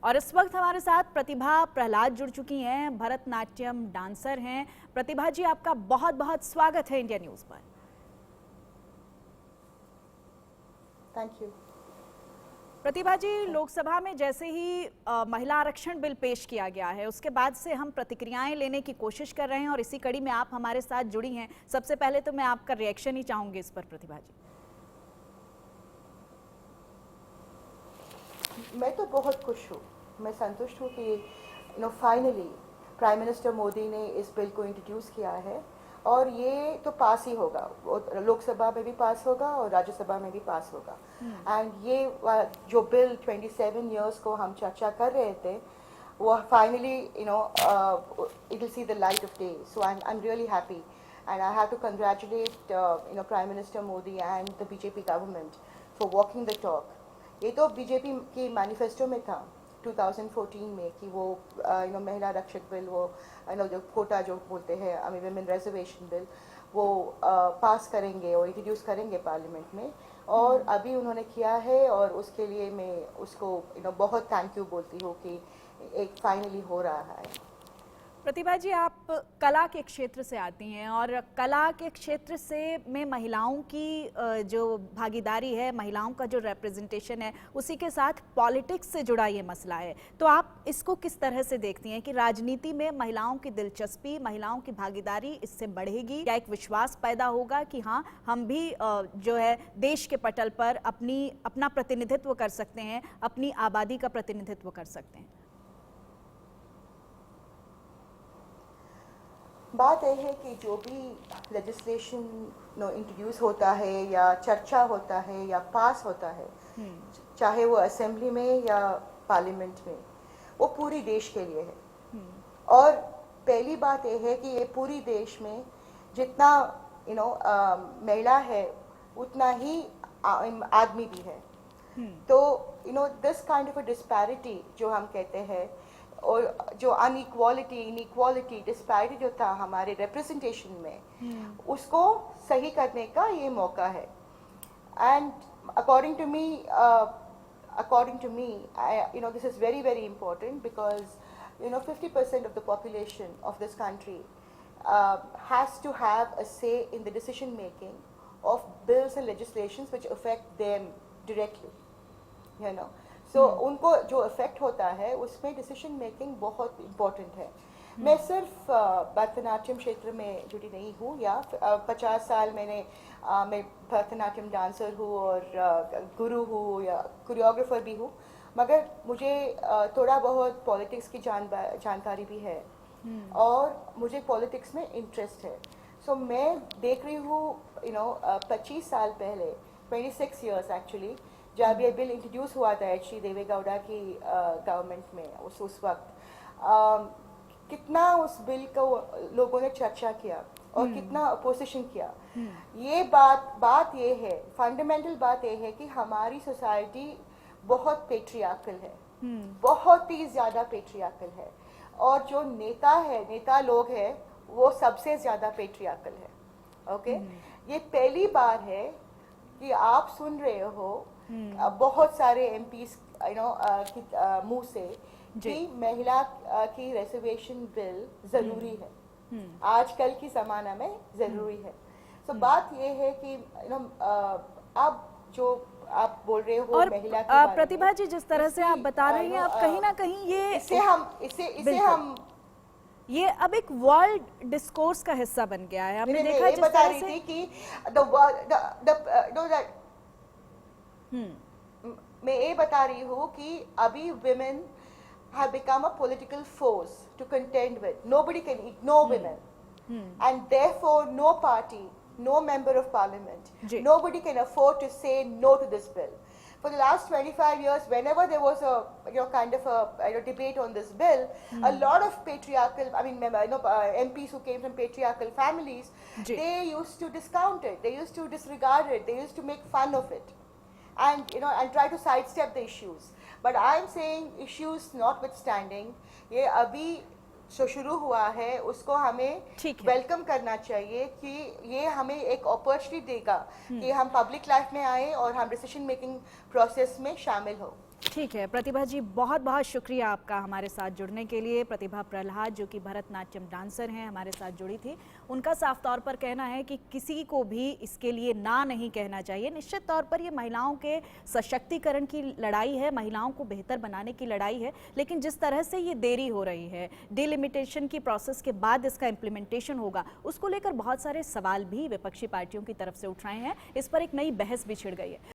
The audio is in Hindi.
और इस वक्त हमारे साथ प्रतिभा प्रहलाद जुड़ चुकी हैं, भरतनाट्यम डांसर हैं। प्रतिभा जी, आपका बहुत बहुत स्वागत है इंडिया न्यूज़ पर। Thank you. प्रतिभा जी, लोकसभा में जैसे ही महिला आरक्षण बिल पेश किया गया है, उसके बाद से हम प्रतिक्रियाएं लेने की कोशिश कर रहे हैं और इसी कड़ी में आप हमारे साथ जुड़ी हैं। सबसे पहले तो मैं आपका रिएक्शन ही चाहूंगी इस पर। प्रतिभा जी, मैं तो बहुत खुश हूँ, मैं संतुष्ट हूँ कि फाइनली प्राइम मिनिस्टर मोदी ने इस बिल को इंट्रोड्यूस किया है और ये तो पास ही होगा, लोकसभा में भी पास होगा और राज्यसभा में भी पास होगा। एंड ये जो बिल 27 इयर्स को हम चर्चा कर रहे थे, वो finally it will see the light of day. So I am really happy and I have to congratulate prime minister Modi and the BJP government for walking the talk. ये तो बीजेपी की मैनिफेस्टो में था 2014 में कि वो महिला आरक्षक बिल, वो जो कोटा जो बोलते हैं, विमेन रिजर्वेशन बिल, वो पास करेंगे और इंट्रोड्यूस करेंगे पार्लियामेंट में, और अभी उन्होंने किया है और उसके लिए मैं उसको बहुत थैंक यू बोलती हूँ कि एक फाइनली हो रहा है। प्रतिभा जी, आप कला के क्षेत्र से आती हैं और कला के क्षेत्र से में महिलाओं की जो भागीदारी है, महिलाओं का जो रिप्रेजेंटेशन है, उसी के साथ पॉलिटिक्स से जुड़ा ये मसला है। तो आप इसको किस तरह से देखती हैं कि राजनीति में महिलाओं की दिलचस्पी, महिलाओं की भागीदारी इससे बढ़ेगी? क्या एक विश्वास पैदा होगा कि हाँ, हम भी जो है देश के पटल पर अपना प्रतिनिधित्व कर सकते हैं, अपनी आबादी का प्रतिनिधित्व कर सकते हैं? बात यह है कि जो भी लेजिस्लेशन इंट्रोड्यूस होता है या चर्चा होता है या पास होता है, चाहे वो असेंबली में या पार्लियामेंट में, वो पूरी देश के लिए है। और पहली बात यह है कि ये पूरी देश में जितना महिला है उतना ही आदमी भी है। तो this kind of a disparity जो हम कहते हैं, और जो इनइक्वालिटी डिस्पैरिटी जो था हमारे रिप्रेजेंटेशन में, उसको सही करने का ये मौका है। And according to me this is very very important because 50% of the population of this country has to have a say in the decision making of bills and legislations which affect them directly, So, उनको जो इफेक्ट होता है उसमें डिसीजन मेकिंग बहुत इम्पोर्टेंट है। मैं सिर्फ भरतनाट्यम क्षेत्र में जुड़ी नहीं हूँ, या 50 साल मैं भरतनाट्यम डांसर हूँ और गुरु हूँ या कोरियोग्राफर भी हूँ, मगर मुझे थोड़ा बहुत पॉलिटिक्स की जानकारी भी है और मुझे पॉलिटिक्स में इंटरेस्ट है। सो मैं देख रही हूँ 25 साल पहले, 26 ईयर्स एक्चुअली, जब ये बिल इंट्रोड्यूस हुआ था एच डी देवेगौड़ा की गवर्नमेंट में, उस वक्त कितना उस बिल को लोगों ने चर्चा किया और कितना अपोजिशन किया। ये बात ये है, फंडामेंटल बात ये है कि हमारी सोसाइटी बहुत पेट्रियार्कल है, बहुत ही ज्यादा पेट्रियार्कल है, और जो नेता लोग हैं वो सबसे ज्यादा पेट्रियार्कल है। ओके, ये पहली बार है कि आप सुन रहे हो बहुत सारे एमपीस मुंह से कि महिला की रिजर्वेशन बिल जरूरी है, आजकल की जमाना में जरूरी है। तो बात ये है कि अब जो आप बोल रहे हो और महिला की बारे में, प्रतिभा जी, जिस तरह से आप बता रही हैं, आप कहीं ना कहीं ये अब एक वर्ल्ड डिस्कोर्स का हिस्सा बन गया है। हमने देखा जिस बता रही थी कि मैं ये बता रही हूँ कि अभी women have become a political force to contend with. Nobody can ignore women, and therefore no party, no member of parliament, nobody can afford to say no to this bill. For the last 25 years, whenever there was a kind of a debate on this bill, a lot of patriarchal, MPs who came from patriarchal families, they used to discount it, they used to disregard it, they used to make fun of it, and try to sidestep the issues. But I am saying, issues notwithstanding, ये अभी जो शुरू हुआ है उसको हमें वेलकम करना चाहिए कि ये हमें एक अपॉर्चुनिटी देगा कि हम पब्लिक लाइफ में आए और हम डिसीजन मेकिंग प्रोसेस में शामिल हो। ठीक है प्रतिभा जी, बहुत बहुत शुक्रिया आपका हमारे साथ जुड़ने के लिए। प्रतिभा प्रहलाद जो कि भरतनाट्यम डांसर हैं, हमारे साथ जुड़ी थी। उनका साफ तौर पर कहना है कि किसी को भी इसके लिए ना नहीं कहना चाहिए। निश्चित तौर पर ये महिलाओं के सशक्तिकरण की लड़ाई है, महिलाओं को बेहतर बनाने की लड़ाई है, लेकिन जिस तरह से ये देरी हो रही है, डिलिमिटेशन की प्रोसेस के बाद इसका इम्प्लीमेंटेशन होगा, उसको लेकर बहुत सारे सवाल भी विपक्षी पार्टियों की तरफ से उठ रहे हैं। इस पर एक नई बहस भी छिड़ गई है।